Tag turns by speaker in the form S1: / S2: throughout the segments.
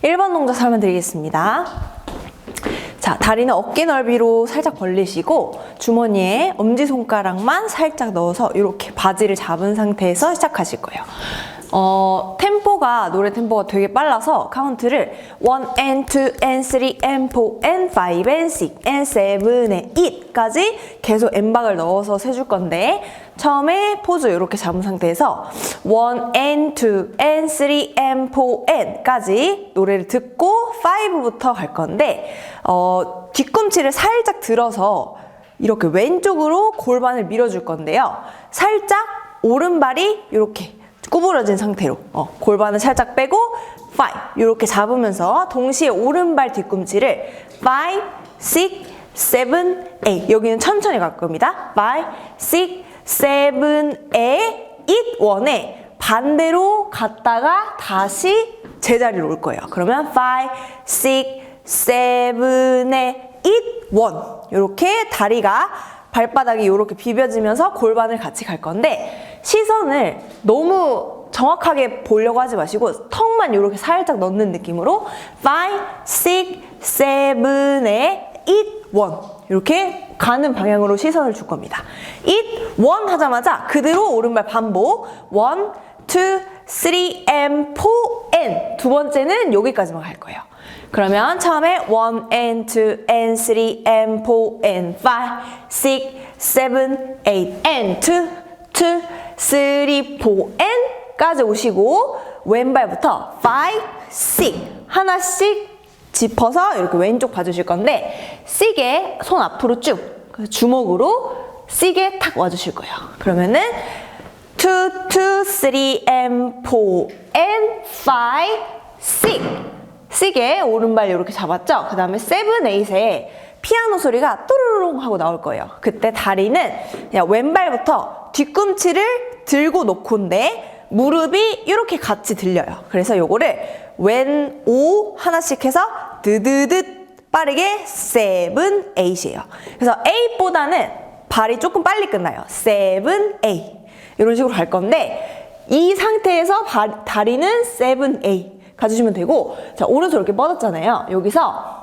S1: 1번 동작 설명드리겠습니다. 자, 다리는 어깨 넓이로 살짝 벌리시고 주머니에 엄지손가락만 살짝 넣어서 이렇게 바지를 잡은 상태에서 시작하실 거예요. 노래 템포가 되게 빨라서 카운트를 1 and 2 and 3 and 4 and 5 and 6 and 7 and 8까지 계속 엠박을 넣어서 세줄 건데 처음에 포즈 이렇게 잡은 상태에서 1 and 2 and 3 and 4 and까지 노래를 듣고 5부터 갈 건데 뒤꿈치를 살짝 들어서 이렇게 왼쪽으로 골반을 밀어줄 건데요. 살짝 오른발이 이렇게 구부러진 상태로 골반을 살짝 빼고 5 이렇게 잡으면서 동시에 오른발 뒤꿈치를 5, 6, 7, 8 여기는 천천히 갈 겁니다. 5, 6, 7, 8, 1에 반대로 갔다가 다시 제자리로 올 거예요. 그러면 5, 6, 7, 8, 1 이렇게 다리가 발바닥이 이렇게 비벼지면서 골반을 같이 갈 건데 시선을 너무 정확하게 보려고 하지 마시고 턱만 이렇게 살짝 넣는 느낌으로 5, 6, 7, 8, 1 이렇게 가는 방향으로 시선을 줄 겁니다. 1 하자마자 그대로 오른발 반복 1, 2, 3, and 4 and 두 번째는 여기까지만 갈 거예요. 그러면 처음에 1 and 2 and 3 and 4 and 5, 6, 7, 8 and 2, 3, 4 and까지 오시고 왼발부터 5, 6 하나씩 짚어서 이렇게 왼쪽 봐주실 건데 6에 손 앞으로 쭉 주먹으로 6에 탁 와주실 거예요. 그러면은 2, 3 and 4 and 5, 6 6에 오른발 이렇게 잡았죠? 그 다음에 7, 8에 피아노 소리가 또르르릉 하고 나올 거예요. 그때 다리는 그냥 왼발부터 뒤꿈치를 들고 놓고인데 무릎이 이렇게 같이 들려요. 그래서 요거를 왼, 오 하나씩 해서 드드드 빠르게 7, 8이에요. 그래서 8보다는 발이 조금 빨리 끝나요. 7, 8 이런 식으로 갈 건데 이 상태에서 다리는 7, 8 가주시면 되고 자 오른손 이렇게 뻗었잖아요. 여기서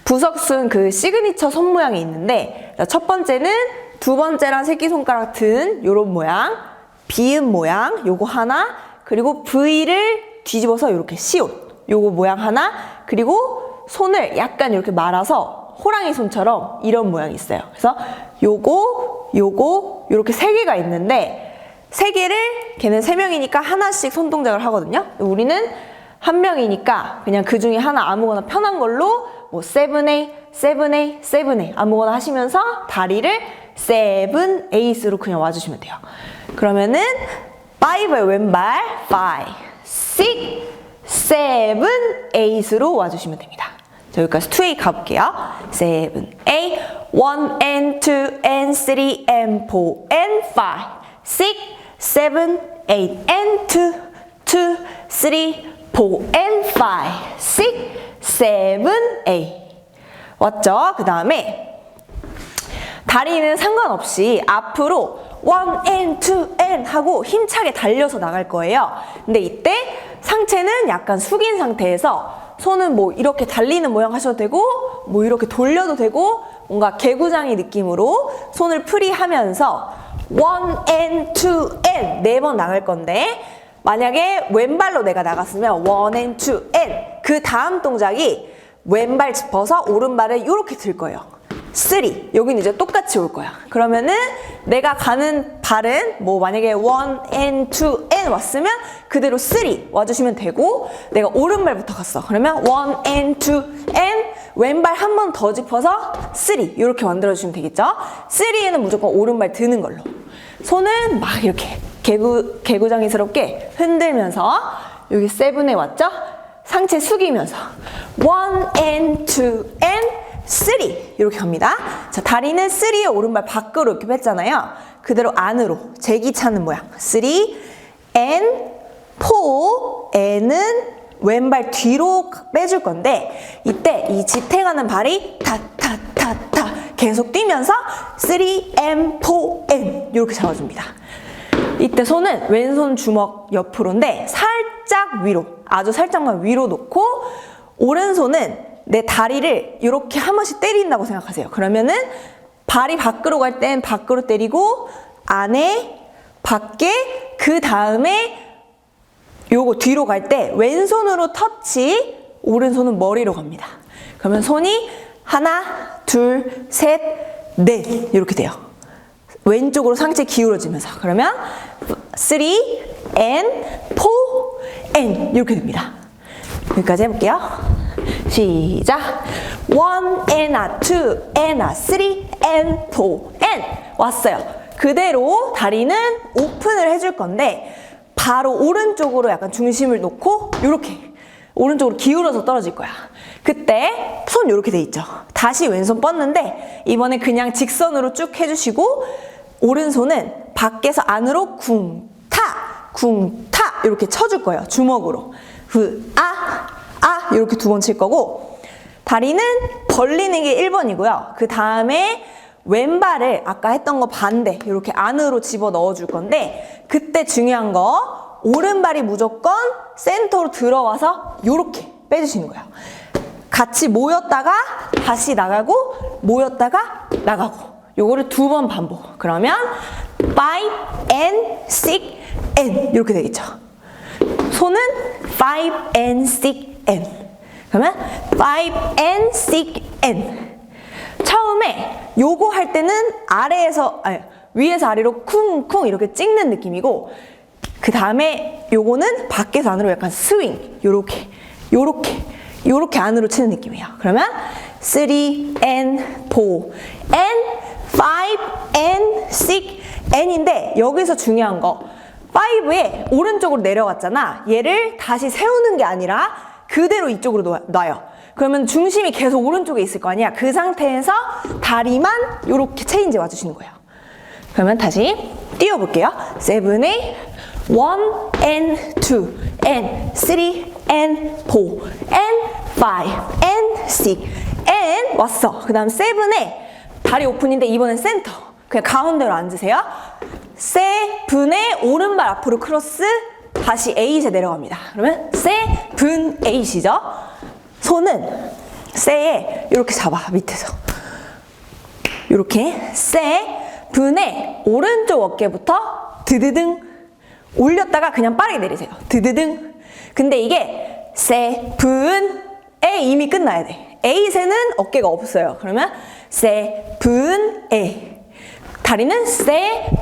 S1: 부석순 그 시그니처 손 모양이 있는데 첫 번째는 두 번째랑 새끼손가락 든 요런 모양 비읍 모양 요거 하나 그리고 V를 뒤집어서 이렇게 시옷 요거 모양 하나 그리고 손을 약간 이렇게 말아서 호랑이 손처럼 이런 모양이 있어요. 그래서 요거 요렇게 세 개가 있는데 세 개를 걔는 세 명이니까 하나씩 손 동작을 하거든요. 우리는 한 명이니까 그냥 그 중에 하나 아무거나 편한 걸로 뭐 7A, 7A, 7A 아무거나 하시면서 다리를 7, 8으로 그냥 와주시면 돼요. 그러면은 5의 왼발 5, 6, 7, 8으로 와주시면 됩니다. 자, 여기까지 2A 가볼게요. 7, 8, 1 and 2 and 3 and 4 and 5, 6, 7, 8 and 2, 3, 4 and 5, 6, 7, 8 왔죠? 그 다음에 다리는 상관없이 앞으로 1 and 2 and 하고 힘차게 달려서 나갈 거예요. 근데 이때 상체는 약간 숙인 상태에서 손은 뭐 이렇게 달리는 모양 하셔도 되고 뭐 이렇게 돌려도 되고 뭔가 개구장이 느낌으로 손을 프리하면서 1 and 2 and 4번 나갈 건데 만약에 왼발로 내가 나갔으면 1 and 2 and 그 다음 동작이 왼발 짚어서 오른발을 이렇게 들 거예요. 3 여기는 이제 똑같이 올 거야. 그러면은 내가 가는 발은 뭐 만약에 1 and 2 and 왔으면 그대로 3 와주시면 되고 내가 오른발부터 갔어. 그러면 1 and 2 and 왼발 한 번 더 짚어서 3 이렇게 만들어주시면 되겠죠. 3에는 무조건 오른발 드는 걸로 손은 막 이렇게 개구장이스럽게 흔들면서 여기 7에 왔죠? 상체 숙이면서 1 and 2 and 3 이렇게 갑니다. 자, 다리는 3의 오른발 밖으로 이렇게 뺐잖아요. 그대로 안으로 제기 차는 모양 3 and 4N은 왼발 뒤로 빼줄 건데 이때 이 지탱하는 발이 타타타타 계속 뛰면서 3M, 4M 이렇게 잡아줍니다. 이때 손은 왼손 주먹 옆으로인데 살짝 위로, 아주 살짝만 위로 놓고 오른손은 내 다리를 이렇게 한 번씩 때린다고 생각하세요. 그러면은 발이 밖으로 갈 땐 밖으로 때리고 안에, 밖에, 그 다음에 요거 뒤로 갈 때 왼손으로 터치, 오른손은 머리로 갑니다. 그러면 손이 하나, 둘, 셋, 넷 이렇게 돼요. 왼쪽으로 상체 기울어지면서. 그러면 3 and 4 and 이렇게 됩니다. 여기까지 해볼게요. 시작. 1 and a 2 and a 3 and 4 and 왔어요. 그대로 다리는 오픈을 해줄 건데 바로 오른쪽으로 약간 중심을 놓고 이렇게 오른쪽으로 기울어서 떨어질 거야. 그때 손 이렇게 돼 있죠. 다시 왼손 뻗는데 이번에 그냥 직선으로 쭉 해주시고 오른손은 밖에서 안으로 쿵타 이렇게 쳐줄 거예요. 주먹으로. 이렇게 2번 칠 거고 다리는 벌리는 게 1번이고요. 그 다음에 왼발을 아까 했던 거 반대 이렇게 안으로 집어 넣어 줄 건데 그때 중요한 거 오른발이 무조건 센터로 들어와서 이렇게 빼주시는 거예요. 같이 모였다가 다시 나가고 모였다가 나가고 요거를 2번 반복. 그러면 5 and 6 and 이렇게 되겠죠. 손은 5 and 6 and 그러면 5 and 6 and 처음에 요거 할 때는 위에서 아래로 쿵쿵 이렇게 찍는 느낌이고 그 다음에 요거는 밖에서 안으로 약간 스윙 요렇게 안으로 치는 느낌이에요. 그러면 3 and 4 and 5 and 6 and인데 여기서 중요한 거 5에 오른쪽으로 내려갔잖아. 얘를 다시 세우는 게 아니라 그대로 이쪽으로 놔요. 그러면 중심이 계속 오른쪽에 있을 거 아니야. 그 상태에서 다리만 이렇게 체인지 와주시는 거예요. 그러면 다시 띄워볼게요. 7에 1 and 2 and 3 and 4 and 5 and 6 and 왔어. 그 다음 7에 다리 오픈인데 이번엔 센터. 그냥 가운데로 앉으세요. 7에 오른발 앞으로 크로스 다시 8에 내려갑니다. 그러면 7, 8이죠. 손은 쇠에 이렇게 잡아 밑에서 이렇게 7에 오른쪽 어깨부터 드드등 올렸다가 그냥 빠르게 내리세요. 드드등. 근데 이게 7에 이미 끝나야 돼. 8에는 어깨가 없어요. 그러면 7에 다리는 7,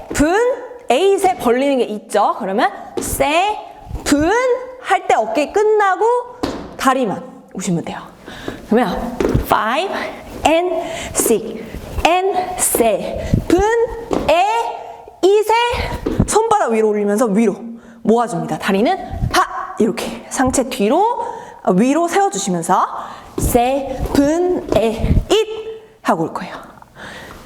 S1: 8에 벌리는 게 있죠. 그러면 7 할 때 어깨 끝나고 다리만 오시면 돼요. 그러면 5 and 6 and 7에 2에 손바닥 위로 올리면서 위로 모아줍니다. 다리는 이렇게 상체 위로 세워주시면서 7에 8 하고 올 거예요.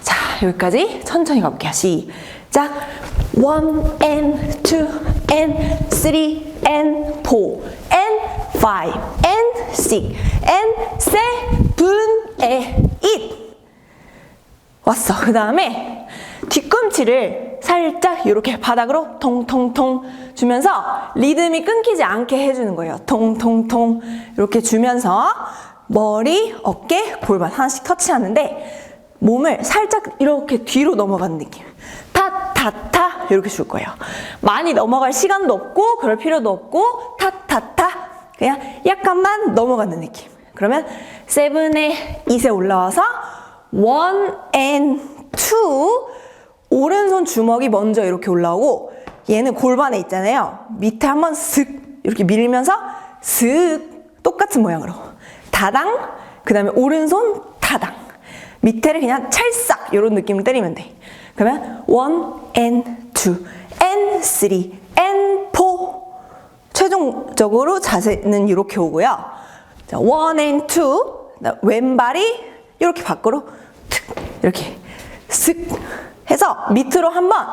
S1: 자, 여기까지 천천히 가볼게요. 시작. 1 and 2 and 3 and 4 and 5 and 6 and 7에 8 왔어. 그 다음에 뒤꿈치를 살짝 이렇게 바닥으로 통통통 주면서 리듬이 끊기지 않게 해주는 거예요. 통통통 이렇게 주면서 머리, 어깨, 골반 하나씩 터치하는데 몸을 살짝 이렇게 뒤로 넘어가는 느낌. 타타타 이렇게 줄 거예요. 많이 넘어갈 시간도 없고 그럴 필요도 없고 타타타 그냥 약간만 넘어가는 느낌. 그러면 7에 2에 올라와서 1 and 2 오른손 주먹이 먼저 이렇게 올라오고 얘는 골반에 있잖아요. 밑에 한번 슥 이렇게 밀면서 슥 똑같은 모양으로 다당 그 다음에 오른손 타당 밑에를 그냥 찰싹 이런 느낌으로 때리면 돼. 그러면 1 and 2 and 3 and 4 최종적으로 자세는 이렇게 오고요. 자, 1 and 2 왼발이 이렇게 밖으로 이렇게 슥 해서 밑으로 한번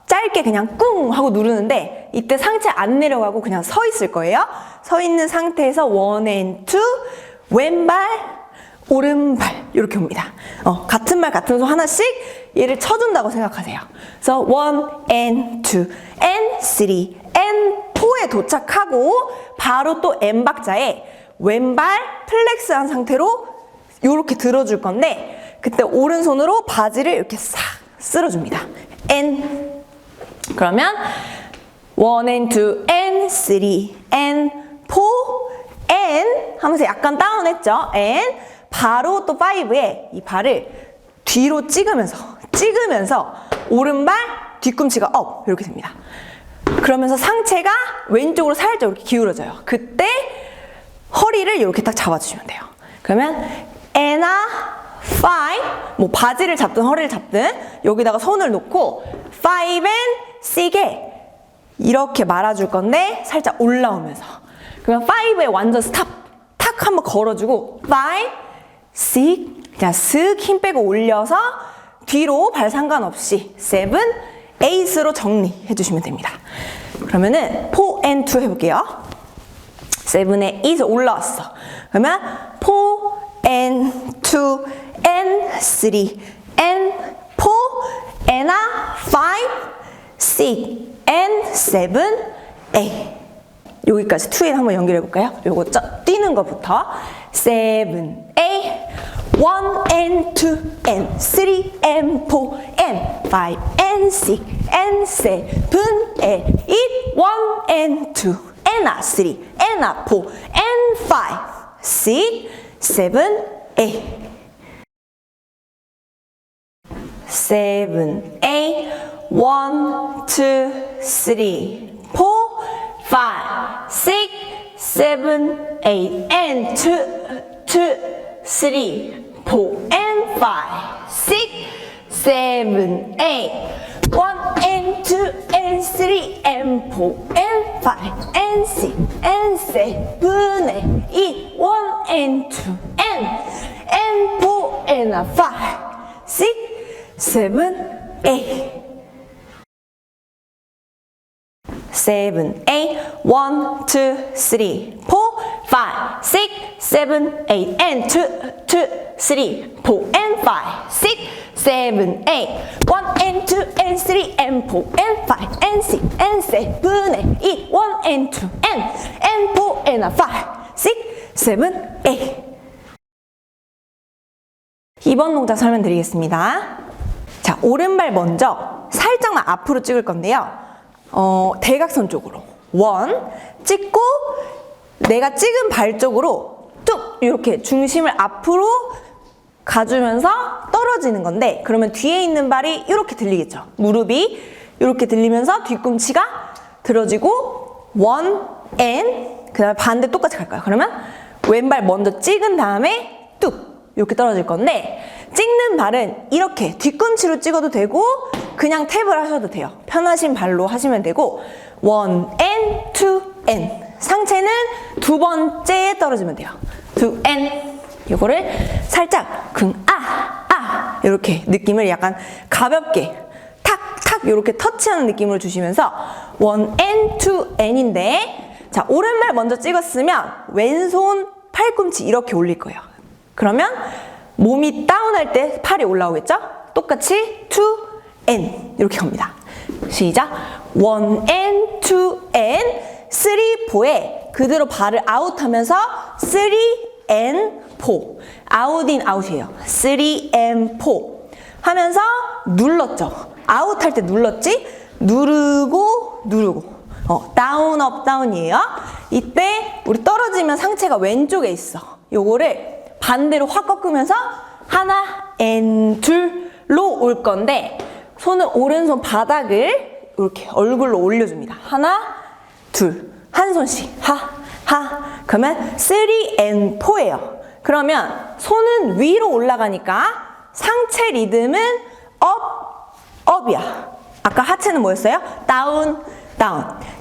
S1: 짧게 그냥 꿍 하고 누르는데 이때 상체 안 내려가고 그냥 서 있을 거예요. 서 있는 상태에서 1 and 2 왼발 오른발 이렇게 옵니다. 같은 말 같은 손 하나씩 얘를 쳐준다고 생각하세요. 그래서 1 and 2 and 3 and 4에 도착하고 바로 또 N박자에 왼발 플렉스한 상태로 이렇게 들어줄 건데 그때 오른손으로 바지를 이렇게 싹 쓸어줍니다. N 그러면 1 and 2 and 3 and 4 and 하면서 약간 다운했죠. and 바로 또 5에 이 발을 뒤로 찍으면서 오른발 뒤꿈치가 업 이렇게 됩니다. 그러면서 상체가 왼쪽으로 살짝 이렇게 기울어져요. 그때 허리를 이렇게 딱 잡아주시면 돼요. 그러면 and 5 뭐 바지를 잡든 허리를 잡든 여기다가 손을 놓고 5 and 6에 이렇게 말아줄 건데 살짝 올라오면서 그러면 5에 완전 스탑 탁 한번 걸어주고 5, 6 그냥 슥 힘 빼고 올려서 뒤로 발 상관없이 7, 8으로 정리해 주시면 됩니다. 그러면은 4 and 2 해볼게요. 7에 2에서 올라왔어. 그러면 4 and 2 and 3 and 4 and 5, 6 and 7, 8 여기까지 2에 한번 연결해 볼까요? 요거 뛰는 것부터 7, 8 1 and 2 and 3 and 4 and 5 and 6 and 7 and 8 1 and 2 and 3 and 4 and 5 6 7 8 7 8 1 2 3 4 5 6 7 8 and 2 3 4 and 5 6 7 8 1 and 2 and 3 and 4 and 5 and 6 and 7 and 8 1 and 2 and 4 and 5 6 7 8 7 8 1 2 3 4 5 6 7 8 and 2 3 4 and 5 6 7 8 1 and 2 and 3 and 4 and 5 and 6 and 7 and 8 1 and 2 and 4 and 5 6 7 8 2번 동작 설명드리겠습니다. 자, 오른발 먼저 살짝만 앞으로 찍을 건데요. 대각선 쪽으로 1 찍고 내가 찍은 발 쪽으로 뚝 이렇게 중심을 앞으로 가주면서 떨어지는 건데 그러면 뒤에 있는 발이 이렇게 들리겠죠. 무릎이 이렇게 들리면서 뒤꿈치가 들어지고 1 and 그 다음에 반대 똑같이 갈까요? 그러면 왼발 먼저 찍은 다음에 뚝 이렇게 떨어질 건데 찍는 발은 이렇게 뒤꿈치로 찍어도 되고 그냥 탭을 하셔도 돼요. 편하신 발로 하시면 되고 1 and 2 and 상체는 두 번째에 떨어지면 돼요. 2 and 이거를 살짝 이렇게 느낌을 약간 가볍게 탁탁 이렇게 터치하는 느낌을 주시면서 1 and 2 and인데 자 오른발 먼저 찍었으면 왼손 팔꿈치 이렇게 올릴 거예요. 그러면 몸이 다운할 때 팔이 올라오겠죠? 똑같이 2 and 이렇게 갑니다. 시작 1 and 2 and 3, 4에 그대로 발을 아웃하면서 3 and 4 아웃인 아웃이에요. 3 and 4 하면서 눌렀죠. 아웃할 때 눌렀지? 누르고 다운 업 다운이에요. 이때 우리 떨어지면 상체가 왼쪽에 있어. 요거를 반대로 확 꺾으면서 하나 and 둘로 올 건데 손은 오른손 바닥을 이렇게 얼굴로 올려줍니다. 하나 둘 한 손씩 그러면 3 and 4예요. 그러면 손은 위로 올라가니까 상체 리듬은 업이야. 아까 하체는 뭐였어요? 다운.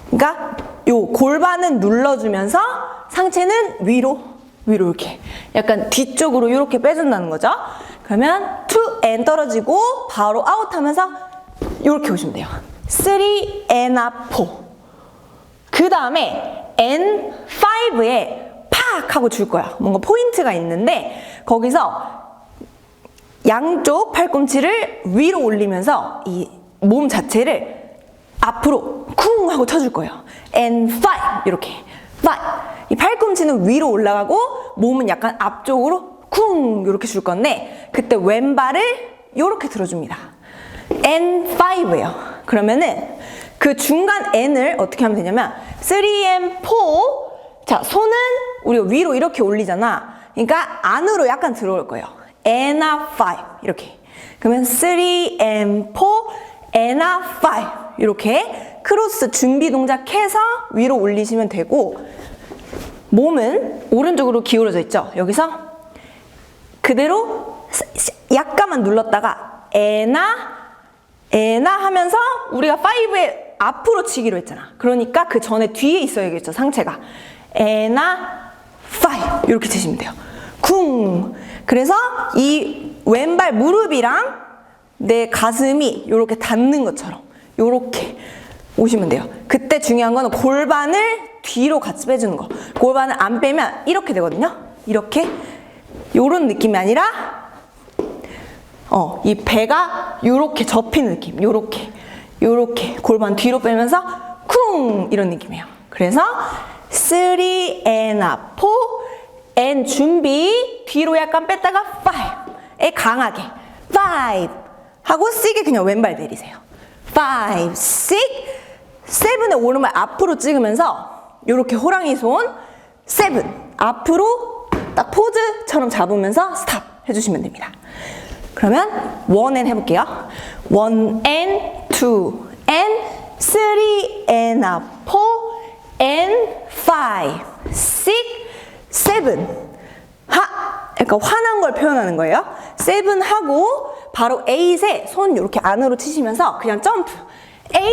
S1: 그러니까 요 골반은 눌러주면서 상체는 위로 이렇게 약간 뒤쪽으로 이렇게 빼준다는 거죠. 그러면 2 and 떨어지고 바로 아웃하면서 이렇게 오시면 돼요. 3 and 4. 그 다음에 N5에 팍 하고 줄 거야. 뭔가 포인트가 있는데 거기서 양쪽 팔꿈치를 위로 올리면서 이 몸 자체를 앞으로 쿵 하고 쳐줄 거예요. N5 이렇게 5 이 팔꿈치는 위로 올라가고 몸은 약간 앞쪽으로 쿵 이렇게 줄 건데 그때 왼발을 이렇게 들어줍니다. N5예요. 그러면은 그 중간 N을 어떻게 하면 되냐면 3M4 자 손은 우리가 위로 이렇게 올리잖아. 그러니까 안으로 약간 들어올 거예요. N5 이렇게. 그러면 3M4 N5 이렇게 크로스 준비 동작 해서 위로 올리시면 되고 몸은 오른쪽으로 기울어져 있죠. 여기서 그대로 약간만 눌렀다가 에나 하면서 우리가 5에 앞으로 치기로 했잖아. 그러니까 그 전에 뒤에 있어야겠죠. 상체가 에나 5 이렇게 치시면 돼요. 쿵. 그래서 이 왼발 무릎이랑 내 가슴이 이렇게 닿는 것처럼 이렇게 오시면 돼요. 그때 중요한 거는 골반을 뒤로 같이 빼주는 거. 골반을 안 빼면 이렇게 되거든요. 이렇게 요런 느낌이 아니라 이 배가 요렇게 접히는 느낌. 요렇게 골반 뒤로 빼면서 쿵 이런 느낌이에요. 그래서 3 and 4 and 준비 뒤로 약간 뺐다가 5에 강하게 5 하고 6에 그냥 왼발 내리세요. 5, 6, 7의 오른발 앞으로 찍으면서 요렇게 호랑이 손 7 앞으로 딱 포즈처럼 잡으면서 스탑 해주시면 됩니다. 그러면 1 and 해볼게요. 1 and 2 and 3 and 4 and 5, 6, 7 약간 화난 걸 표현하는 거예요. 7 하고 바로 8에 손 이렇게 안으로 치시면서 그냥 점프 8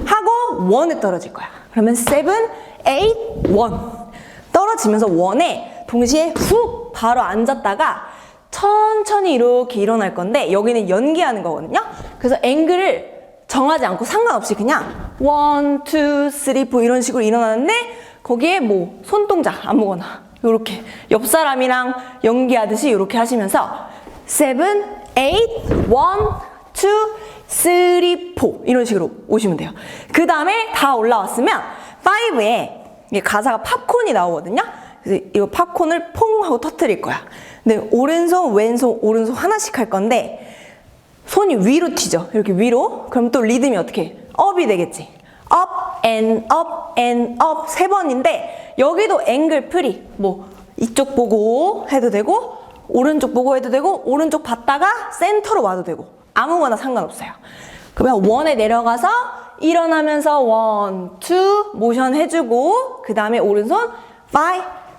S1: 하고 1에 떨어질 거야. 그러면 7, 8, 1 떨어지면서 1에 동시에 훅 바로 앉았다가 천천히 이렇게 일어날 건데 여기는 연기하는 거거든요. 그래서 앵글을 정하지 않고 상관없이 그냥 1, 2, 3, 4 이런 식으로 일어나는데 거기에 뭐 손동작 아무거나 이렇게 옆 사람이랑 연기하듯이 이렇게 하시면서 7, 8, 1, 2, 3, 4 이런 식으로 오시면 돼요. 그 다음에 다 올라왔으면 5에 가사가 팝콘이 나오거든요. 그래서 이 팝콘을 퐁 하고 터뜨릴 거야. 근데 오른손, 왼손, 오른손 하나씩 할 건데 손이 위로 튀죠. 이렇게 위로. 그럼 또 리듬이 어떻게? 업이 되겠지. up and up and up 3번인데 여기도 앵글 프리. 뭐 이쪽 보고 해도 되고 오른쪽 보고 해도 되고 오른쪽 봤다가 센터로 와도 되고 아무거나 상관없어요. 그러면 1에 내려가서 일어나면서 1, 2 모션 해주고 그 다음에 오른손 5,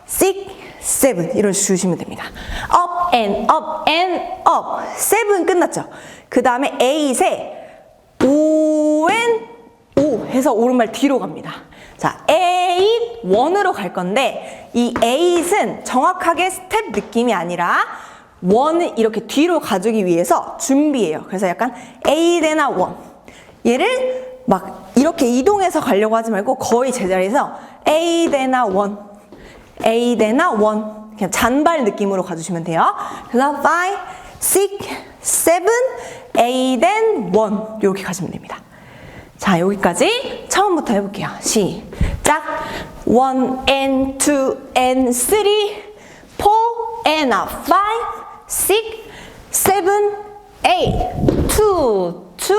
S1: 6, 7 이런 식으로 주시면 됩니다. up and up and up 7 끝났죠. 그 다음에 8에 5 and 5 해서 오른발 뒤로 갑니다. 자, 8, 1으로 갈 건데 이 8은 정확하게 스텝 느낌이 아니라 1을 이렇게 뒤로 가주기 위해서 준비예요. 그래서 약간 8에나 1 얘를 막 이렇게 이동해서 가려고 하지 말고 거의 제자리에서 8에나 1 8에나 1 그냥 잔발 느낌으로 가주시면 돼요. 그래서 5, 6, 7, 8 and 1 이렇게 가시면 됩니다. 자, 여기까지 처음부터 해볼게요. 시작! 1 and 2 and 3 4 and 5 6 7 8 2 2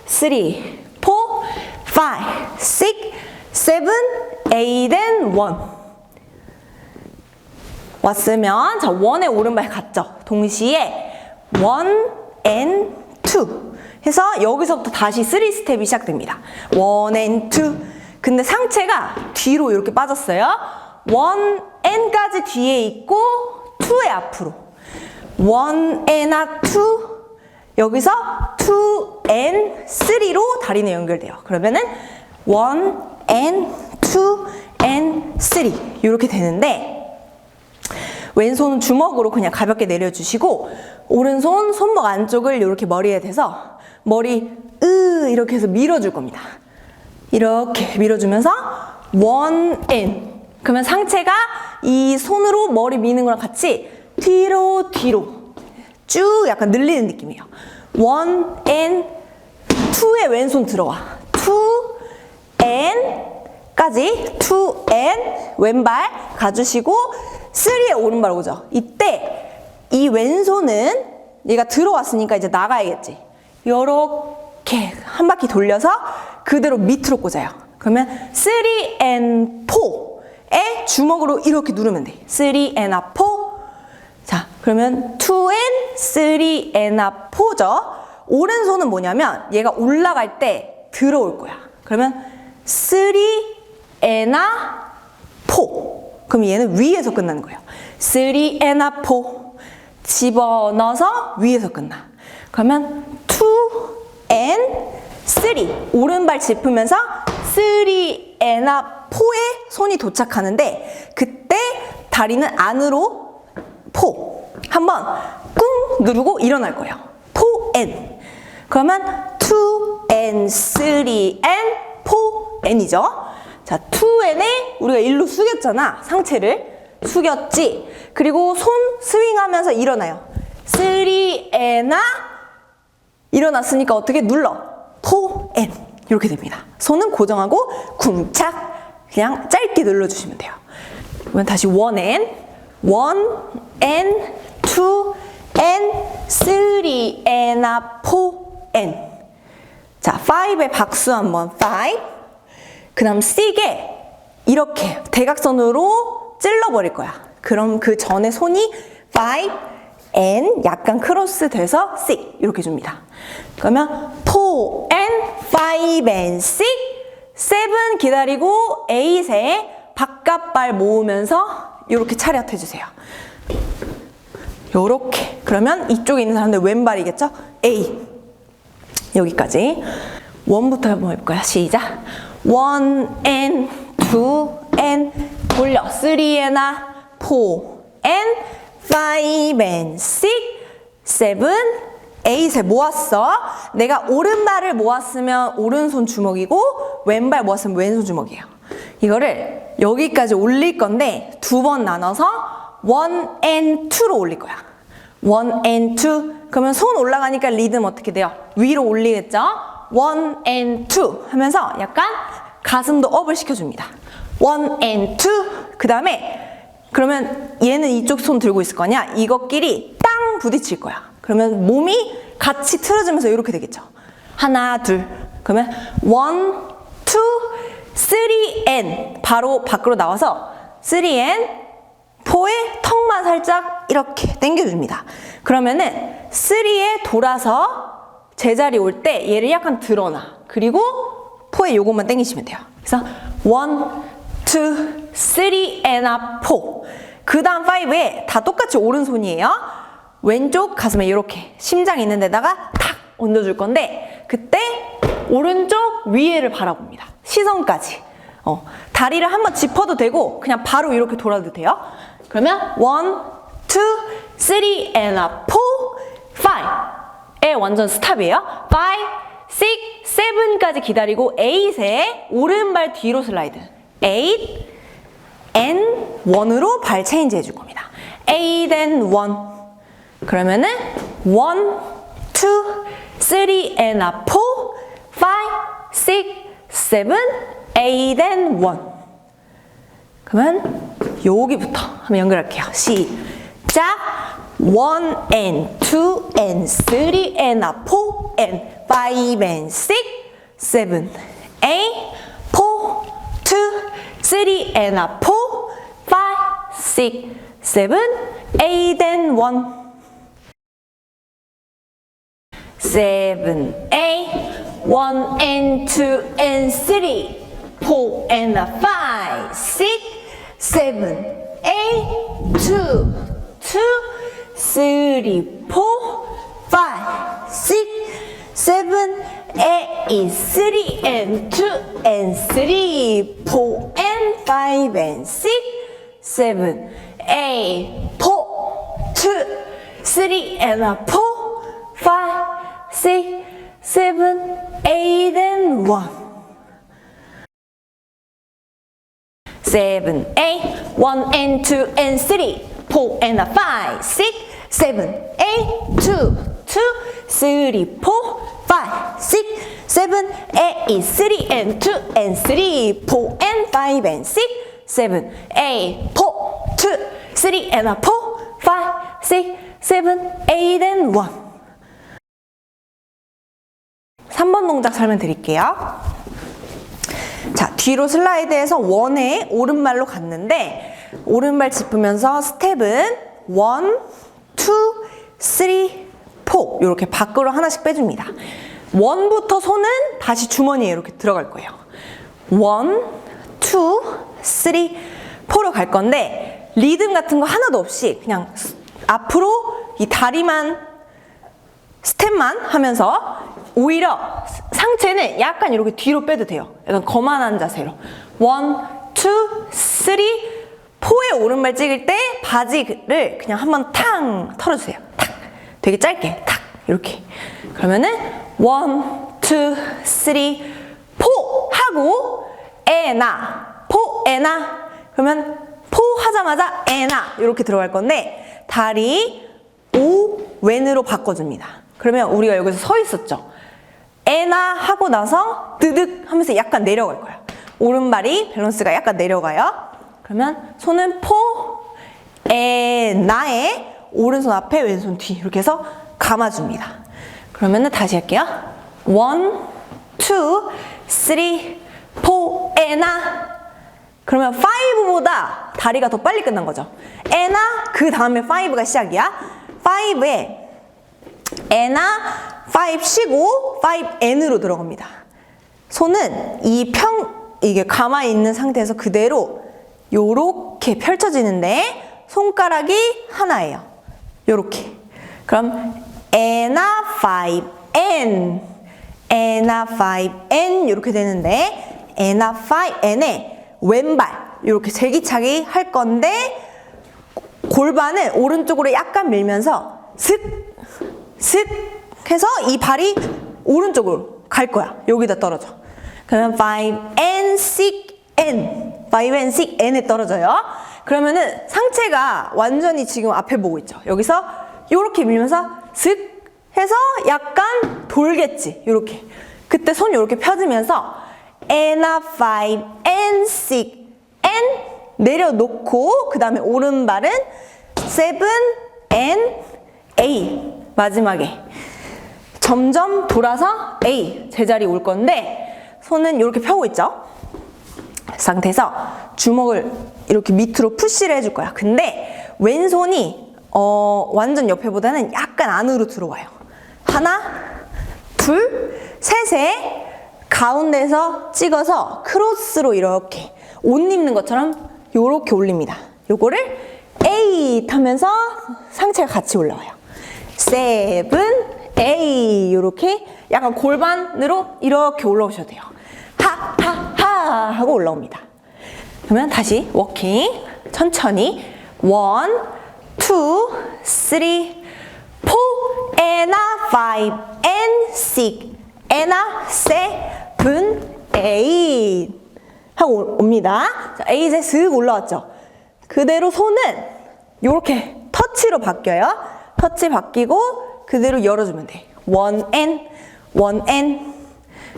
S1: 3 4 5 6 7 8 and 1 왔으면 자 1의 오른발 갔죠. 동시에 1 and 2 해서 여기서부터 다시 3 스텝이 시작됩니다. 1 and 2 근데 상체가 뒤로 이렇게 빠졌어요. 1 and까지 뒤에 있고 2의 앞으로 1 and 2 여기서 2 and 3로 다리는 연결돼요. 그러면은 1 and 2 and 3 이렇게 되는데 왼손은 주먹으로 그냥 가볍게 내려주시고 오른손 손목 안쪽을 이렇게 머리에 대서 머리 이렇게 해서 밀어줄 겁니다. 이렇게 밀어주면서 1 and 그러면 상체가 이 손으로 머리 미는 거랑 같이 뒤로 쭉 약간 늘리는 느낌이에요. 1 and 2의 왼손 들어와 2 and 4까지 2 and 왼발 가주시고 3에 오른발 오죠. 이때 이 왼손은 얘가 들어왔으니까 이제 나가야겠지. 요렇게 한 바퀴 돌려서 그대로 밑으로 꽂아요. 그러면 3 and 4에 주먹으로 이렇게 누르면 돼. 3 and 4. 자, 그러면 2 and 3 and 4죠. 오른손은 뭐냐면 얘가 올라갈 때 들어올 거야. 그러면 3 and 4. 그럼 얘는 위에서 끝나는 거예요. 3 and 4. 집어넣어서 위에서 끝나. 그러면 2 and 3. 오른발 짚으면서 3 and 4에 손이 도착하는데 그때 다리는 안으로 4. 한번 꾹 누르고 일어날 거예요. 4 and. 그러면 2 and 3 and 4 and이죠. 자, 2 and에 우리가 일로 숙였잖아. 상체를 숙였지. 그리고 손 스윙하면서 일어나요. 3 and 일어났으니까 어떻게 눌러? 4 and 이렇게 됩니다. 손은 고정하고 쿵착 그냥 짧게 눌러주시면 돼요. 그러면 다시 1 and 2 and 3 and 4 and. 자, 5의 박수 한번. 5. 그 다음 6에 이렇게 대각선으로 찔러버릴 거야. 그럼 그 전에 손이 5 and 약간 크로스 돼서 6 이렇게 줍니다. 그러면 4 and 5 and 6 7 기다리고 8에 바깥발 모으면서 이렇게 차렷해주세요. 요렇게. 그러면 이쪽에 있는 사람들 왼발이겠죠? A. 여기까지. 1부터 한번 해볼까요? 시작. 1 and 2 and 돌려. 3 and 4 and 5 and 6 7 8에 모았어. 내가 오른발을 모았으면 오른손 주먹이고 왼발 모았으면 왼손 주먹이에요. 이거를 여기까지 올릴 건데 2번 나눠서 1 and 2로 올릴 거야. 1 and 2. 그러면 손 올라가니까 리듬 어떻게 돼요? 위로 올리겠죠? 1 and 2 하면서 약간 가슴도 업을 시켜줍니다. 1 and 2. 그 다음에 그러면 얘는 이쪽 손 들고 있을 거냐? 이것끼리 땅 부딪힐 거야. 그러면 몸이 같이 틀어지면서 이렇게 되겠죠. 하나, 둘. 그러면 1, 2, 3 and 바로 밖으로 나와서 3 and 4의 턱만 살짝 이렇게 당겨줍니다. 그러면은 3에 돌아서 제자리 올 때 얘를 약간 드러나. 그리고 4에 요것만 당기시면 돼요. 그래서 1, 2, 3 and 4. 그 다음 5에 다 똑같이 오른손이에요. 왼쪽 가슴에 이렇게 심장 있는 데다가 탁 얹어줄 건데 그때 오른쪽 위에를 바라봅니다. 시선까지. 다리를 한번 짚어도 되고 그냥 바로 이렇게 돌아도 돼요. 그러면 1, 2, 3 and 4, 5에 완전 스탑이에요. 5, 6, 7까지 기다리고 8에 오른발 뒤로 슬라이드. 8 and 1으로 발 체인지 해줄 겁니다. 8 and 1. 그러면은 1, 2, 3 and 4, 5, 6, 7, 8 and 1. 그러면 여기부터 한번 연결할게요. 시작! 1 and 2 and 3 and 4 and 5 and 6, 7, 8, 4, 2, 3 and 4, 5, 6, 7, 8 and 1. 7, 8, 1 and 2 and 3, 4 and 5, 6, 7, 8, 2, 3, 4, 5, 6, 7, 8, 3 and 2 and 3, 4 and 5 and 6, 7, 8, 4, 2, 3 and 4, 5, 6, 7, 8 and 1. 7, 8, 1 and 2 and 3, 4 and 5, 6, 7, 8, 2, 3, 4, 5, 6, 7, 8, 3 and 2 and 3, 4 and 5 and 6, 7, 8, 4, 2, 3 and 4, 5, 6, 7, 8 and 1. 3번 동작 설명드릴게요. 자, 뒤로 슬라이드해서 원에 오른발로 갔는데 오른발 짚으면서 스텝은 1, 2, 3, 4 이렇게 밖으로 하나씩 빼줍니다. 1부터 손은 다시 주머니에 이렇게 들어갈 거예요. 1, 2, 3, 4로 갈 건데 리듬 같은 거 하나도 없이 그냥 앞으로 이 다리만 스텝만 하면서 오히려 상체는 약간 이렇게 뒤로 빼도 돼요. 약간 거만한 자세로. 1, 2, 3, 4의 오른발 찍을 때 바지를 그냥 한번 탕 털어주세요. 탁. 되게 짧게 탁 이렇게. 그러면은 1, 2, 3, 4 하고 에나 포 에나 그러면 포 하자마자 에나 이렇게 들어갈 건데 다리 오 왼으로 바꿔줍니다. 그러면 우리가 여기서 서 있었죠. 에나 하고 나서 드득 하면서 약간 내려갈 거야. 오른발이 밸런스가 약간 내려가요. 그러면 손은 포, 에나에 오른손 앞에 왼손 뒤 이렇게 해서 감아줍니다. 그러면은 다시 할게요. 1, 2, 3, 4, 에나. 그러면 5보다 다리가 더 빨리 끝난 거죠. 에나 그 다음에 5가 시작이야. 5에 에나 5 쉬고 5N으로 들어갑니다. 손은 이게 가만히 있는 상태에서 그대로 요렇게 펼쳐지는데 손가락이 하나예요. 요렇게. 그럼 에나 5N 에나 5N 요렇게 되는데 에나 5N에 왼발 요렇게 제기차기 할 건데 골반을 오른쪽으로 약간 밀면서 슥 해서 이 발이 오른쪽으로 갈 거야. 여기다 떨어져. 그러면 5N, 6N 5N, 6N에 떨어져요. 그러면은 상체가 완전히 지금 앞에 보고 있죠. 여기서 요렇게 밀면서 슥 해서 약간 돌겠지. 요렇게. 그때 손 요렇게 펴지면서 N아 5N, 6N 내려놓고 그 다음에 오른발은 7N, A 마지막에 점점 돌아서 A 제자리 올 건데 손은 이렇게 펴고 있죠. 상태에서 주먹을 이렇게 밑으로 푸시를 해줄 거야. 근데 왼손이 완전 옆에보다는 약간 안으로 들어와요. 하나, 둘, 셋에 가운데서 찍어서 크로스로 이렇게 옷 입는 것처럼 이렇게 올립니다. 요거를 8 하면서 상체가 같이 올라와요. 7, 8 이렇게 약간 골반으로 이렇게 올라오셔도 돼요. 하하하 하고 올라옵니다. 그러면 다시 워킹 천천히 1, 2, 3, 4 and 5 and 6 and 7, 8 하고 옵니다. 자, 8에 슥 올라왔죠. 그대로 손은 이렇게 터치로 바뀌어요. 터치 바뀌고 그대로 열어주면 돼. 1N, 1N.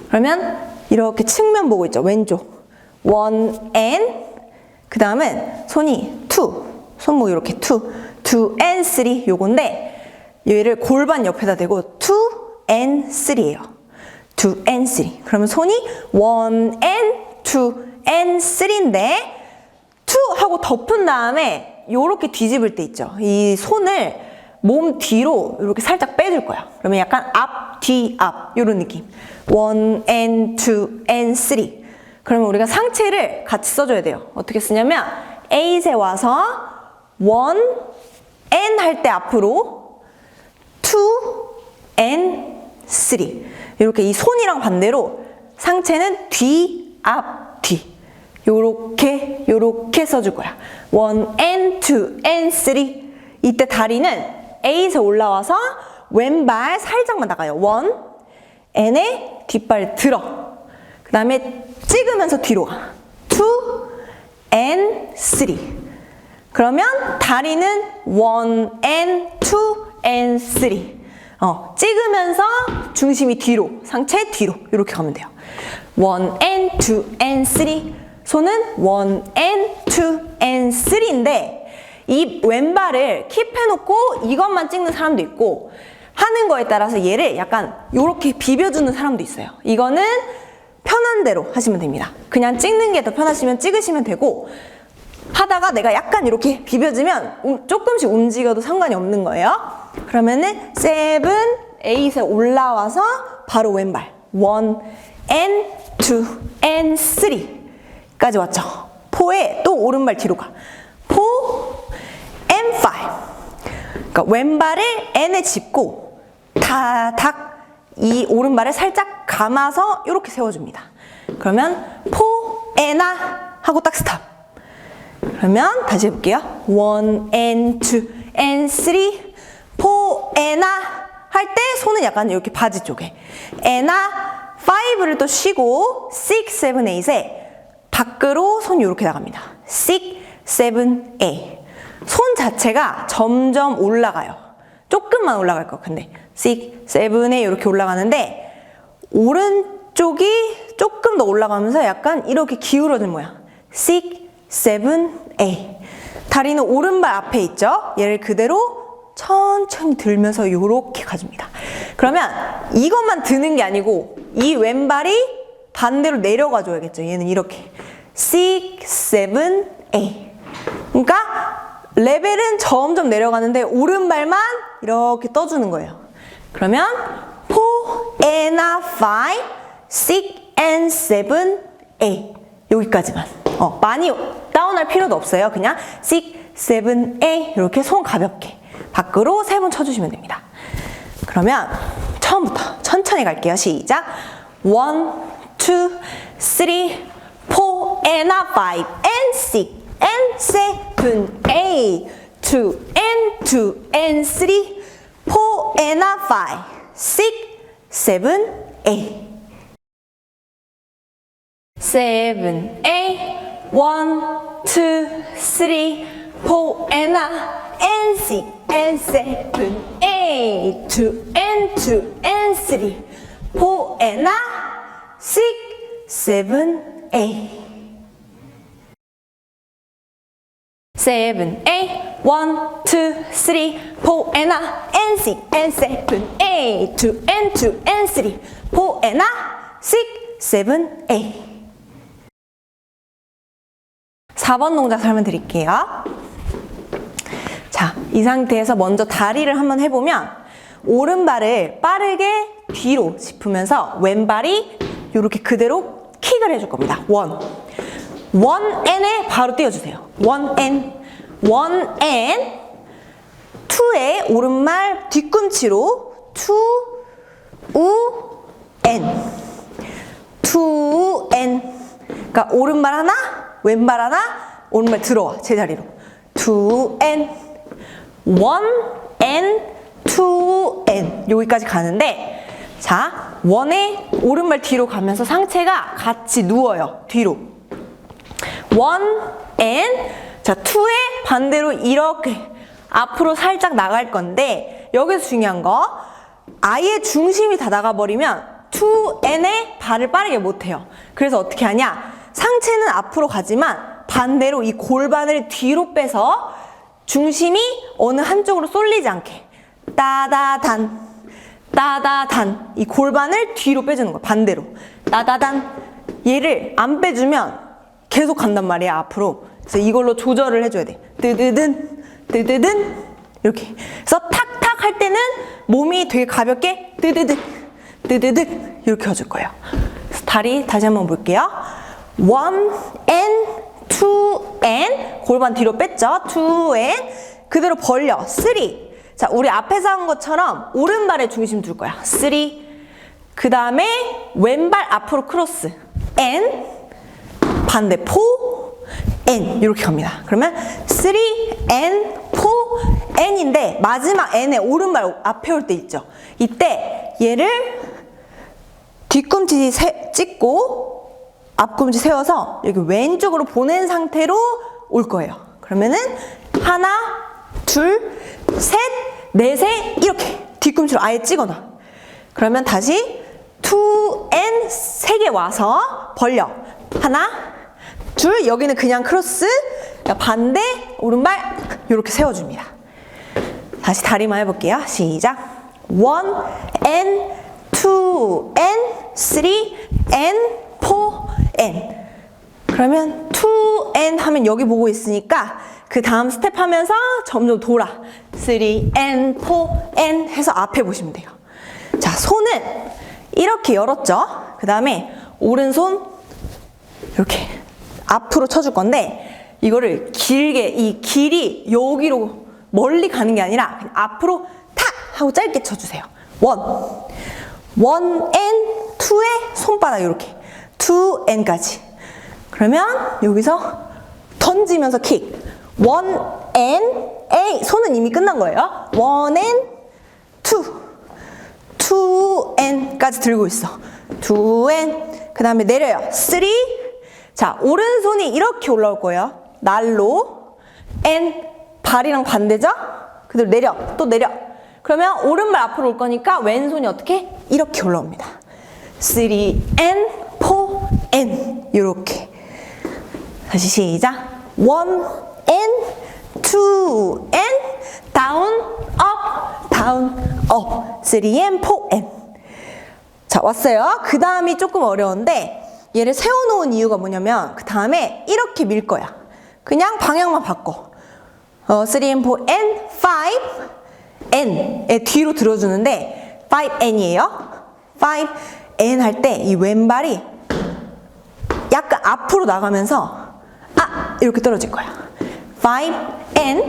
S1: 그러면 이렇게 측면 보고 있죠. 왼쪽. 1N. 그 다음은 손이 2. 손목 이렇게 2. 2N, 3 요건데 얘를 골반 옆에다 대고 2N, 3예요. 2N, 3. 그러면 손이 1N, 2N, 3인데 2 하고 덮은 다음에 요렇게 뒤집을 때 있죠. 이 손을 몸 뒤로 이렇게 살짝 빼줄 거야. 그러면 약간 앞, 뒤, 앞 이런 느낌. 1N, 2N, 3. 그러면 우리가 상체를 같이 써줘야 돼요. 어떻게 쓰냐면 8에 와서 1N 할 때 앞으로 2N, 3. 이렇게 이 손이랑 반대로 상체는 뒤, 앞, 뒤. 요렇게 써줄 거야. 1N, 2N, 3. 이때 다리는 8에 올라와서 왼발 살짝만 나가요. 1, N에 뒷발 들어. 그 다음에 찍으면서 뒤로 가. 2, N, 3. 그러면 다리는 1, N, 2, N, 3. 찍으면서 중심이 뒤로, 상체 뒤로 이렇게 가면 돼요. 1 and 2 and 3. 손은 1 and 2 and 3인데 이 왼발을 킵해놓고 이것만 찍는 사람도 있고 하는 거에 따라서 얘를 약간 이렇게 비벼주는 사람도 있어요. 이거는 편한 대로 하시면 됩니다. 그냥 찍는 게 더 편하시면 찍으시면 되고 하다가 내가 약간 이렇게 비벼주면 조금씩 움직여도 상관이 없는 거예요. 그러면은 7, 8에 올라와서 바로 왼발 1 and 2 and 3까지 왔죠. 4에 또 오른발 뒤로 가. 4 and 5. 그러니까 왼발을 N에 짚고 다닥 이 오른발을 살짝 감아서 이렇게 세워줍니다. 그러면 4 and나 하고 딱 스탑. 그러면 다시 해볼게요. 1 and 2 and 3 4 and나 할 때 손은 약간 이렇게 바지 쪽에 and나 5를 또 쉬고 6, 7, 8에 밖으로 손이 이렇게 나갑니다. 6, 7, 8 손 자체가 점점 올라가요. 조금만 올라갈 것 같은데 6, 7, 8 이렇게 올라가는데 오른쪽이 조금 더 올라가면서 약간 이렇게 기울어진 모양 6, 7, 8 다리는 오른발 앞에 있죠? 얘를 그대로 천천히 들면서 이렇게 가줍니다. 그러면 이것만 드는 게 아니고 이 왼발이 반대로 내려가 줘야겠죠. 얘는 이렇게 6, 7, 8 그러니까 레벨은 점점 내려가는데 오른발만 이렇게 떠주는 거예요. 그러면 4 and 5, 6 and 7, 8 여기까지만. 많이 다운할 필요도 없어요. 그냥 6, 7, 8 이렇게 손 가볍게 밖으로 3번 쳐주시면 됩니다. 그러면 처음부터 천천히 갈게요. 시작. 1, 2, 3, 4 and 5 and 6 and 7, 8 2 and 2 and 3 4 and 5 6, 7, 8 7, 8 1, 2, 3 4 and 6 and 7, 8 2 and 2 and 3 4 and 6, 7, 8 7, 8 1, 2, 3 4 and 6 and 7, 8 2 and 2 and 3 4 and 6, 7, 8 4번 동작 설명드릴게요. 자, 이 상태에서 먼저 다리를 한번 해보면 오른발을 빠르게 뒤로 짚으면서 왼발이 이렇게 그대로 킥을 해줄 겁니다. 1 N에 바로 띄워주세요. 1 N 1 N 2에 오른발 뒤꿈치로 2 U N 2 N 그러니까 오른발 하나 왼발 하나 오른발 들어와 제자리로 2 N 1 N 2 N 여기까지 가는데 자 1에 오른발 뒤로 가면서 상체가 같이 누워요. 뒤로 1 N 자 2에 반대로 이렇게 앞으로 살짝 나갈 건데 여기서 중요한 거 아예 중심이 다 나가버리면 2N에 발을 빠르게 못해요. 그래서 어떻게 하냐 상체는 앞으로 가지만 반대로 이 골반을 뒤로 빼서 중심이 어느 한쪽으로 쏠리지 않게 따다단 따다단 이 골반을 뒤로 빼주는 거예요. 반대로 따다단 얘를 안 빼주면 계속 간단 말이야 앞으로. 그래서 이걸로 조절을 해줘야 돼. 뜨드든 뜨드든 이렇게. 그래서 탁탁 할 때는 몸이 되게 가볍게 뜨드득 뜨드득 이렇게 해줄 거예요. 그래서 다리 다시 한번 볼게요. 1 N 2 N 골반 뒤로 뺐죠. 2 N 그대로 벌려. 3 자 우리 앞에서 한 것처럼 오른발에 중심 둘 거야. 3 그 다음에 왼발 앞으로 크로스 N 반대 4 N 이렇게 갑니다. 그러면 3 N 4 N인데 마지막 N에 오른발 앞에 올 때 있죠. 이때 얘를 뒤꿈치 찍고 앞꿈치 세워서 여기 왼쪽으로 보낸 상태로 올 거예요. 그러면은 하나, 둘, 셋, 넷에 이렇게 뒤꿈치로 아예 찍어놔. 그러면 다시 2 and 3개 와서 벌려. 하나, 둘, 여기는 그냥 크로스, 반대, 오른발 이렇게 세워줍니다. 다시 다리만 해볼게요. 시작. 1 and 2 and 3 and 4 and. 그러면 2 and 하면 여기 보고 있으니까 그 다음 스텝 하면서 점점 돌아. 3 and 4 and 해서 앞에 보시면 돼요. 자, 손은 이렇게 열었죠? 그 다음에 오른손 이렇게 앞으로 쳐줄 건데 이거를 길게, 이 길이 여기로 멀리 가는 게 아니라 그냥 앞으로 탁 하고 짧게 쳐주세요. 1 and 2에 손바닥 이렇게 2 and까지. 그러면 여기서 던지면서 킥. 1 and A. 손은 이미 끝난 거예요. 1 and 2 and까지 들고 있어. 2 and. 그 다음에 내려요. 3. 자, 오른손이 이렇게 올라올 거예요. 날로. and 발이랑 반대죠? 그대로 내려. 또 내려. 그러면 오른발 앞으로 올 거니까 왼손이 어떻게? 이렇게 올라옵니다. 3 and 4 and 이렇게. 다시 시작. 1 and 2 and down, up, down, up. 3 and 4 and. 자, 왔어요. 그 다음이 조금 어려운데 얘를 세워놓은 이유가 뭐냐면 그 다음에 이렇게 밀 거야. 그냥 방향만 바꿔. 3 and 4 and 5 and의 뒤로 들어주는데 5 and이에요. 5 and 할 때 이 왼발이 약간 앞으로 나가면서 이렇게 떨어질 거야. 5 and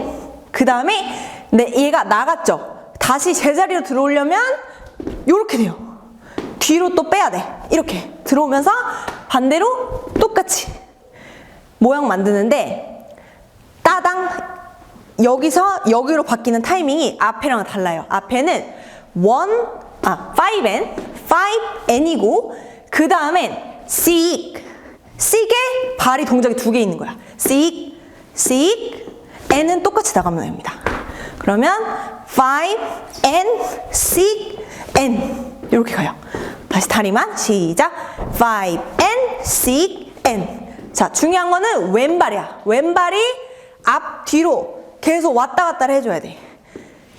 S1: 그 다음에 얘가 나갔죠. 다시 제자리로 들어오려면 이렇게 돼요. 뒤로 또 빼야 돼. 이렇게 들어오면서 반대로 똑같이 모양 만드는데 따당 여기서 여기로 바뀌는 타이밍이 앞에랑 달라요. 앞에는 5 and이고 그 다음엔 seek 발이 동작이 2개 있는 거야. seek and은 똑같이 나가면 됩니다. 그러면 5 and 6 and 이렇게 가요. 다시 다리만 시작. 5 and 6 and. 자, 중요한 거는 왼발이야. 왼발이 앞 뒤로 계속 왔다 갔다 해줘야 돼.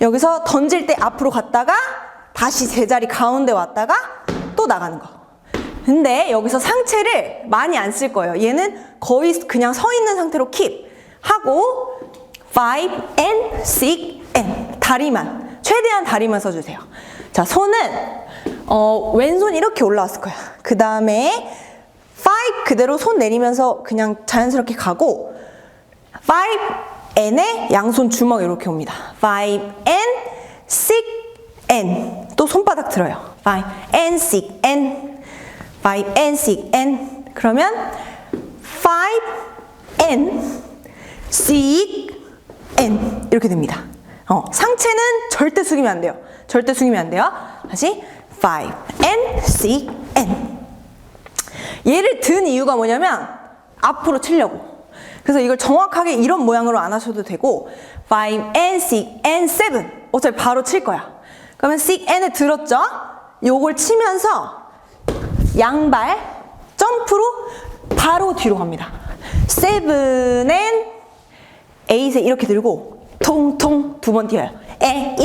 S1: 여기서 던질 때 앞으로 갔다가 다시 제자리 가운데 왔다가 또 나가는 거. 근데 여기서 상체를 많이 안 쓸 거예요. 얘는 거의 그냥 서 있는 상태로 킵 하고 5 and 6 and 다리만, 최대한 다리만 써주세요. 자, 손은 왼손 이렇게 올라왔을 거야. 그 다음에 5 그대로 손 내리면서 그냥 자연스럽게 가고 5 and에 양손 주먹 이렇게 옵니다. 5 and 6 and 또 손바닥 들어요. 5 and 6 and 5 and 6 and 그러면 5 and 6 and 이렇게 됩니다. 상체는 절대 숙이면 안 돼요. 절대 숙이면 안 돼요. 다시 5 and 6 and. 얘를 든 이유가 뭐냐면 앞으로 치려고. 그래서 이걸 정확하게 이런 모양으로 안 하셔도 되고 5 and 6 and 7 어차피 바로 칠 거야. 그러면 6 and을 들었죠? 요걸 치면서 양발 점프로 바로 뒤로 갑니다. 7 and 8에 이렇게 들고 통통 2번 뛰어요. 8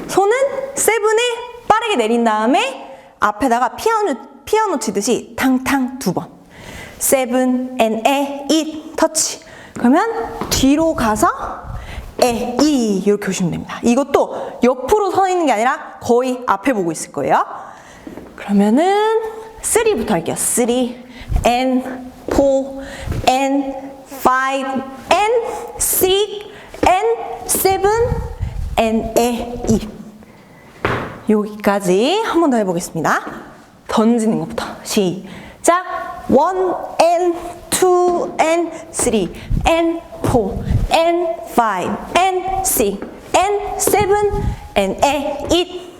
S1: 손은 7에 빠르게 내린 다음에 앞에다가 피아노 치듯이 탕탕 2번. 7 and 8 터치. 그러면 뒤로 가서 8 이렇게 오시면 됩니다. 이것도 옆으로 서 있는 게 아니라 거의 앞에 보고 있을 거예요. 그러면은 3부터 할게요. 3 and 4 and 5 and 6 and 7 and 8 여기까지 한 번 더 해보겠습니다. 던지는 것부터 시작. 1 and 2 and 3 and 4 and 5 and 6 and 7 and 8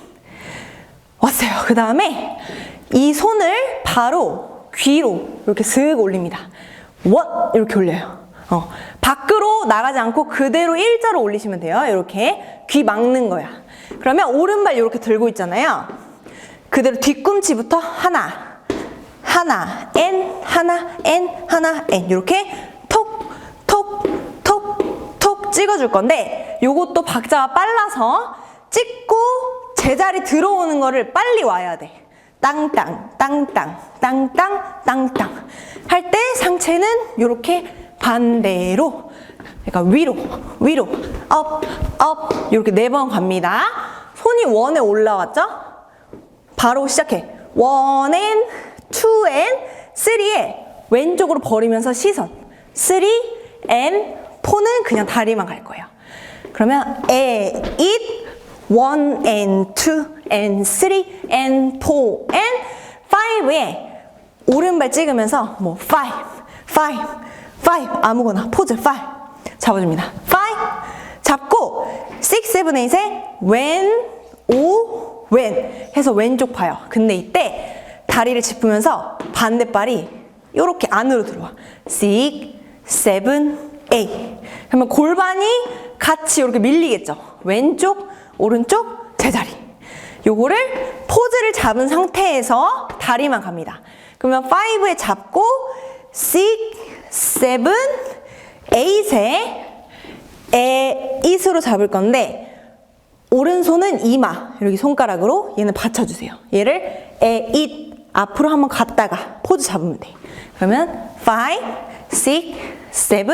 S1: 왔어요. 그 다음에 이 손을 바로 귀로 이렇게 슥 올립니다. 이렇게 올려요. 밖으로 나가지 않고 그대로 일자로 올리시면 돼요. 이렇게 귀 막는 거야. 그러면 오른발 이렇게 들고 있잖아요. 그대로 뒤꿈치부터 하나, 하나, N, 하나, N, 하나, N 이렇게 톡, 톡, 톡, 톡 찍어줄 건데 요것도 박자가 빨라서 찍고 제자리 들어오는 거를 빨리 와야 돼. 땅땅, 땅땅, 땅땅, 땅땅 할 때 상체는 이렇게 반대로, 그러니까 위로, 위로, 업, 업 이렇게 4번 갑니다. 손이 원에 올라왔죠? 바로 시작해. 1N, 2N, 3에 왼쪽으로 버리면서 시선. 3N, 4는 그냥 다리만 갈 거예요. 그러면 A, it, 1 and 2 and 3 and 4 and 5에 오른발 찍으면서 뭐 5 아무거나 포즈 5 잡아줍니다. 5 잡고 6, 7, 8에 when, o, when 해서 왼쪽 봐요. 근데 이때 다리를 짚으면서 반대발이 이렇게 안으로 들어와. 6, 7, 8 그러면 골반이 같이 이렇게 밀리겠죠. 왼쪽, 오른쪽, 제자리. 요거를 포즈를 잡은 상태에서 다리만 갑니다. 그러면 5에 잡고 6, 7, 8에 it으로 잡을 건데 오른손은 이마, 여기 손가락으로 얘는 받쳐주세요. 얘를 it 앞으로 한번 갔다가 포즈 잡으면 돼. 그러면 5, 6, 7,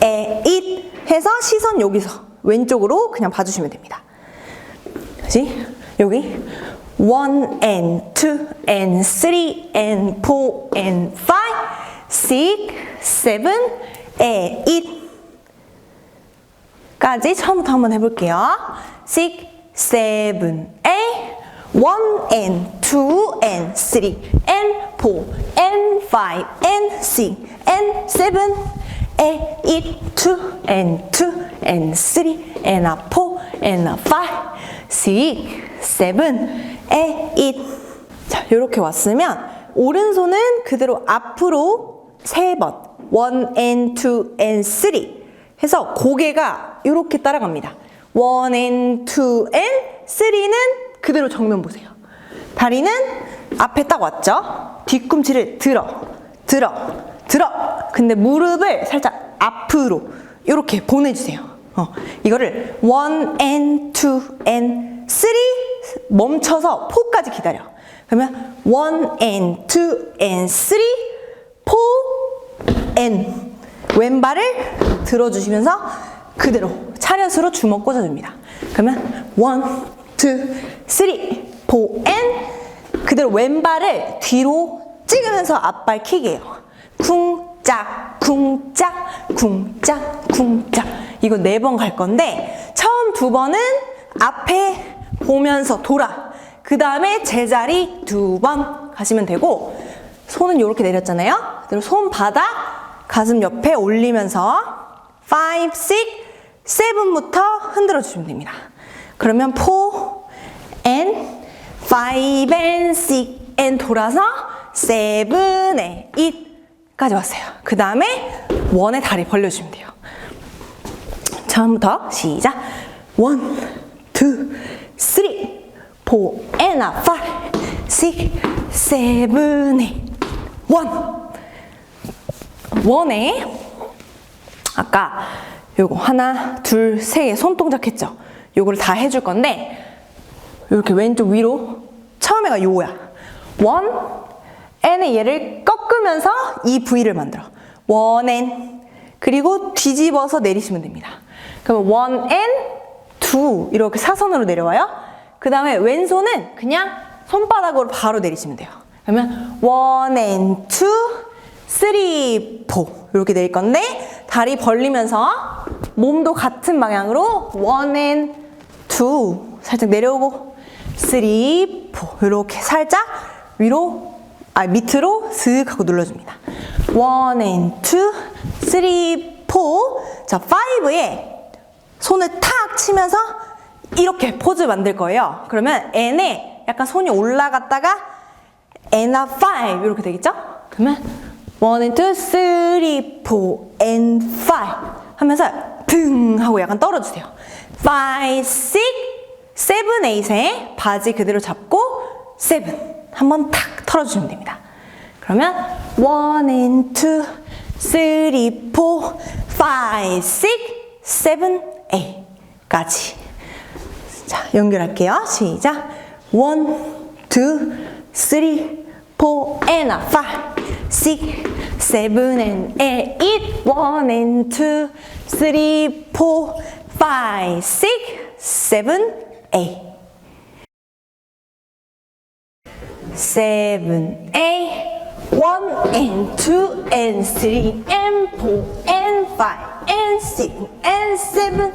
S1: it 해서 시선 여기서 왼쪽으로 그냥 봐주시면 됩니다. 다시 여기 1 and 2 and 3 and 4 and 5 6, 7, 8 까지 처음부터 한번 해볼게요. 6, 7, 8 1 and 2 and 3 and 4 and 5 and 6 and 7 8, 2 and 2 and 3 and 4 and 5 6, 7, 8 자, 이렇게 왔으면 오른손은 그대로 앞으로 3번 1 and 2 and 3 해서 고개가 이렇게 따라갑니다. 1 and 2 and 3는 그대로 정면 보세요. 다리는 앞에 딱 왔죠? 뒤꿈치를 들어. 근데 무릎을 살짝 앞으로 이렇게 보내주세요. 이거를 1 and 2 and 3 멈춰서 4까지 기다려. 그러면 1 and 2 and 3 4 and 왼발을 들어주시면서 그대로 차렷으로 주먹 꽂아줍니다. 그러면 1, 2, 3, 4 and 그대로 왼발을 뒤로 찍으면서 앞발 킥이에요. 쿵짝, 쿵짝, 쿵짝, 쿵짝. 이거 4번 갈 건데 처음 2번은 앞에 보면서 돌아. 그 다음에 제자리 2번 가시면 되고 손은 이렇게 내렸잖아요. 그대로 손바닥 가슴 옆에 올리면서 5, 6, 7부터 흔들어 주시면 됩니다. 그러면 4 and 5 and 6 and 돌아서 7 and 8까지 왔어요. 그 다음에 1에 다리 벌려주시면 돼요. 처음부터 시작. 1, 2, 3, 4 and 5, 6, 7, 8 1 1에 아까 요거 하나, 둘, 세 개 손동작 했죠? 요거를 다 해줄 건데 이렇게 왼쪽 위로 처음에가 요거야. 1 N에 얘를 꺾으면서 이 V를 만들어. 1 N 그리고 뒤집어서 내리시면 됩니다. 그러면 1 N 2 이렇게 사선으로 내려와요. 그 다음에 왼손은 그냥 손바닥으로 바로 내리시면 돼요. 그러면 1 N 2 3, 4 이렇게 내릴 건데 다리 벌리면서 몸도 같은 방향으로 1 and 2 살짝 내려오고 3, 4 이렇게 살짝 위로 밑으로 슥 하고 눌러줍니다. 1 and 2, 3, 4 자, 5에 손을 탁 치면서 이렇게 포즈 만들 거예요. 그러면 N에 약간 손이 올라갔다가 N, 5 이렇게 되겠죠? 그러면 1 and 2, 3, 4 and 5 하면서 등 하고 약간 떨어주세요. 5, 6, 7, 8에 바지 그대로 잡고 7 한번 탁 털어주시면 됩니다. 그러면 1 and 2, 3, 4, 5, 6, 7, 8까지. 자, 연결할게요. 시작. 1, 2, 3, 4 and 5, 6, 7 and 8. 1 and 2, 3, 4, 5, 6, 7, 8. 7, 8. 1 and 2 and 3 and 4 and 5 and 6 and 7,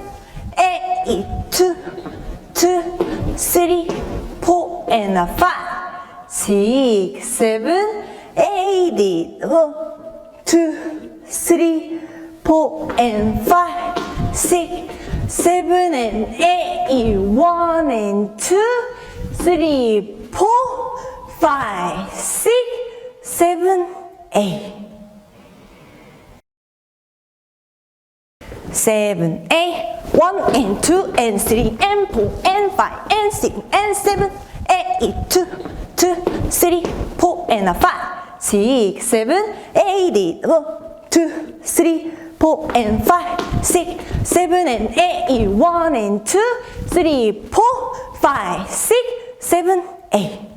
S1: 8, 2, 2, 3, 4 and 5, 6, 7, 8, 2, 3, 4 and 5, 6, 7 and 8, 1 and 2, 3, 4, 5, 6, 7, 8. 7, 8, 1 and 2 and 3 and 4 and 5 and 6 and 7, 8, 2, 2, 3, 4 and 5, 6, 7, 8, 2, 3, 4 and 5, 6, 7 and 8, 1 and 2, 3, 4, 5, 6, 7, 8.